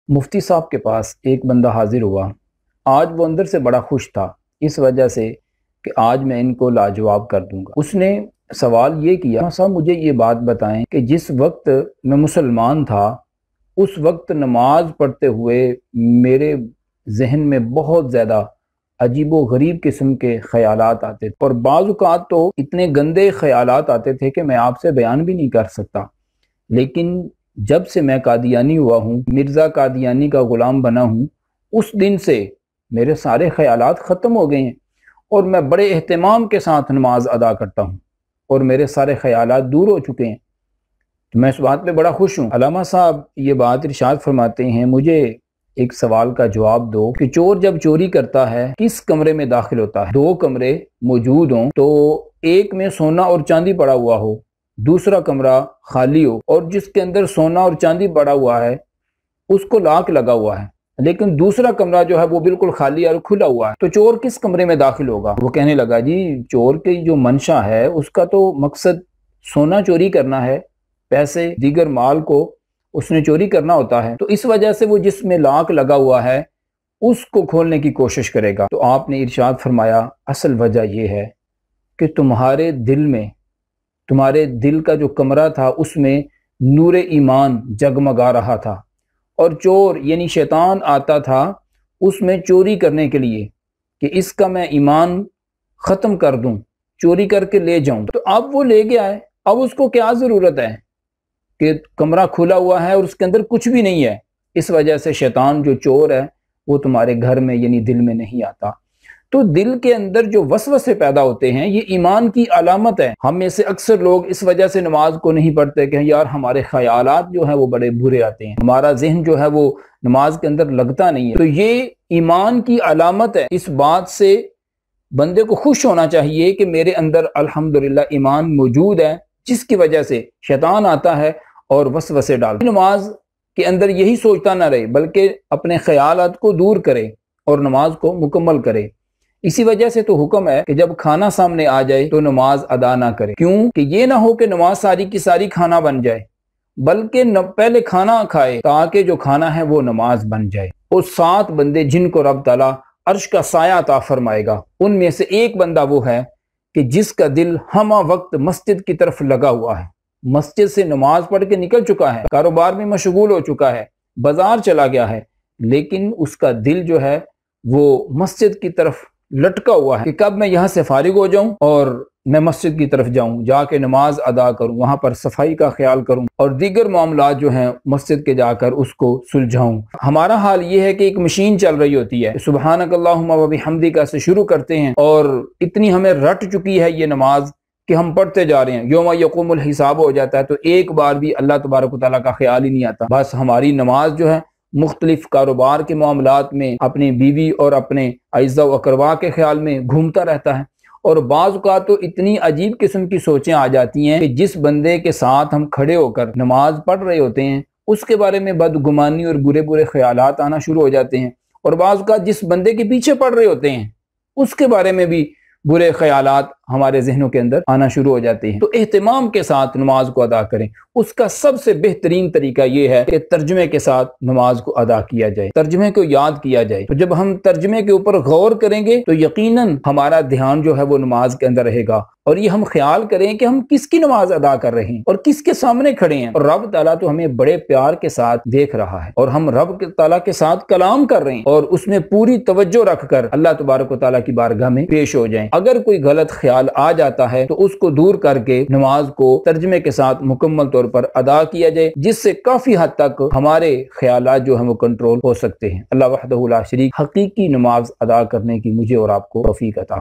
مفتی صاحب کے پاس ایک بندہ حاضر ہوا۔ آج وہ اندر سے بڑا خوش تھا اس وجہ سے کہ آج میں ان کو لاجواب کر دوں گا۔ اس نے سوال یہ کیا، صاحب مجھے یہ بات بتائیں کہ جس وقت میں مسلمان تھا اس وقت نماز پڑھتے ہوئے میرے ذہن میں بہت زیادہ عجیب و غریب قسم کے خیالات آتے تھے، اور بعض اوقات تو اتنے گندے خیالات آتے تھے کہ میں آپ سے بیان بھی نہیں کر سکتا۔ لیکن جب سے میں قادیانی ہوا ہوں، مرزا قادیانی کا غلام بنا ہوں، اس دن سے میرے سارے خیالات ختم ہو گئے ہیں اور میں بڑے اہتمام کے ساتھ نماز ادا کرتا ہوں اور میرے سارے خیالات دور ہو چکے ہیں۔ تو میں اس بات پہ بڑا خوش ہوں۔ علامہ صاحب یہ بات ارشاد فرماتے ہیں، مجھے ایک سوال کا جواب دو کہ چور جب چوری کرتا ہے کس کمرے میں داخل ہوتا ہے؟ دو کمرے موجود ہوں تو ایک میں سونا اور چاندی پڑا ہوا ہو، دوسرا کمرہ خالی ہو، اور جس کے اندر سونا اور چاندی پڑا ہوا ہے اس کو لاک لگا ہوا ہے، لیکن دوسرا کمرہ جو ہے وہ بالکل خالی اور کھلا ہوا ہے، تو چور کس کمرے میں داخل ہوگا؟ وہ کہنے لگا جی چور کی جو منشا ہے اس کا تو مقصد سونا چوری کرنا ہے، پیسے دیگر مال کو اس نے چوری کرنا ہوتا ہے، تو اس وجہ سے وہ جس میں لاک لگا ہوا ہے اس کو کھولنے کی کوشش کرے گا۔ تو آپ نے ارشاد فرمایا اصل وجہ یہ ہے کہ تمہارے دل کا جو کمرہ تھا اس میں نور ایمان جگمگا رہا تھا، اور چور یعنی شیطان آتا تھا اس میں چوری کرنے کے لیے کہ اس کا میں ایمان ختم کر دوں، چوری کر کے لے جاؤں۔ تو اب وہ لے گیا ہے، اب اس کو کیا ضرورت ہے کہ کمرہ کھلا ہوا ہے اور اس کے اندر کچھ بھی نہیں ہے؟ اس وجہ سے شیطان جو چور ہے وہ تمہارے گھر میں یعنی دل میں نہیں آتا۔ تو دل کے اندر جو وسوسے پیدا ہوتے ہیں یہ ایمان کی علامت ہے۔ ہم میں سے اکثر لوگ اس وجہ سے نماز کو نہیں پڑھتے کہ یار ہمارے خیالات جو ہیں وہ بڑے برے آتے ہیں، ہمارا ذہن جو ہے وہ نماز کے اندر لگتا نہیں ہے۔ تو یہ ایمان کی علامت ہے۔ اس بات سے بندے کو خوش ہونا چاہیے کہ میرے اندر الحمدللہ ایمان موجود ہے، جس کی وجہ سے شیطان آتا ہے اور وسوسے ڈالتا ہے۔ نماز کے اندر یہی سوچتا نہ رہے بلکہ اپنے خیالات کو دور کرے اور نماز کو مکمل کرے۔ اسی وجہ سے تو حکم ہے کہ جب کھانا سامنے آ جائے تو نماز ادا نہ کرے، کیوں کہ یہ نہ ہو کہ نماز ساری کی ساری کھانا بن جائے، بلکہ پہلے کھانا کھائے تاکہ جو کھانا ہے وہ نماز بن جائے۔ وہ 7 بندے جن کو رب تعالیٰ عرش کا سایہ عطا فرمائے گا، ان میں سے ایک بندہ وہ ہے کہ جس کا دل ہمہ وقت مسجد کی طرف لگا ہوا ہے، مسجد سے نماز پڑھ کے نکل چکا ہے، کاروبار میں مشغول ہو چکا ہے، بازار چلا گیا ہے، لیکن اس کا دل جو ہے وہ مسجد کی طرف لٹکا ہوا ہے کہ کب میں یہاں سے فارغ ہو جاؤں اور میں مسجد کی طرف جاؤں، جا کے نماز ادا کروں، وہاں پر صفائی کا خیال کروں اور دیگر معاملات جو ہیں مسجد کے جا کر اس کو سلجھاؤں۔ ہمارا حال یہ ہے کہ ایک مشین چل رہی ہوتی ہے، سبحانک اللہم و بحمدک سے شروع کرتے ہیں اور اتنی ہمیں رٹ چکی ہے یہ نماز کہ ہم پڑھتے جا رہے ہیں، یوم یقوم الحساب ہو جاتا ہے تو ایک بار بھی اللہ تبارک و تعالیٰ کا خیال ہی نہیں آتا۔ بس ہماری نماز جو ہے مختلف کاروبار کے معاملات میں اپنی بیوی اور اپنے اعزاء و اقرباء کے خیال میں گھومتا رہتا ہے، اور بعض اوقات تو اتنی عجیب قسم کی سوچیں آ جاتی ہیں کہ جس بندے کے ساتھ ہم کھڑے ہو کر نماز پڑھ رہے ہوتے ہیں اس کے بارے میں بدگمانی اور برے خیالات آنا شروع ہو جاتے ہیں، اور بعض اوقات جس بندے کے پیچھے پڑھ رہے ہوتے ہیں اس کے بارے میں بھی برے خیالات ہمارے ذہنوں کے اندر آنا شروع ہو جاتے ہیں۔ تو اہتمام کے ساتھ نماز کو ادا کریں۔ اس کا سب سے بہترین طریقہ یہ ہے کہ ترجمے کے ساتھ نماز کو ادا کیا جائے، ترجمے کو یاد کیا جائے۔ تو جب ہم ترجمے کے اوپر غور کریں گے تو یقیناً ہمارا دھیان جو ہے وہ نماز کے اندر رہے گا، اور یہ ہم خیال کریں کہ ہم کس کی نماز ادا کر رہے ہیں اور کس کے سامنے کھڑے ہیں، اور رب تعالیٰ تو ہمیں بڑے پیار کے ساتھ دیکھ رہا ہے اور ہم رب تعالیٰ کے ساتھ کلام کر رہے ہیں، اور اس میں پوری توجہ رکھ کر اللہ تبارک و تعالیٰ کی بارگاہ میں پیش ہو جائیں۔ اگر کوئی غلط خیال آ جاتا ہے تو اس کو دور کر کے نماز کو ترجمے کے ساتھ مکمل طور پر ادا کیا جائے، جس سے کافی حد تک ہمارے خیالات جو ہیں وہ کنٹرول ہو سکتے ہیں۔ اللہ وحدہ لا شریک حقیقی نماز ادا کرنے کی مجھے اور آپ کو توفیق عطا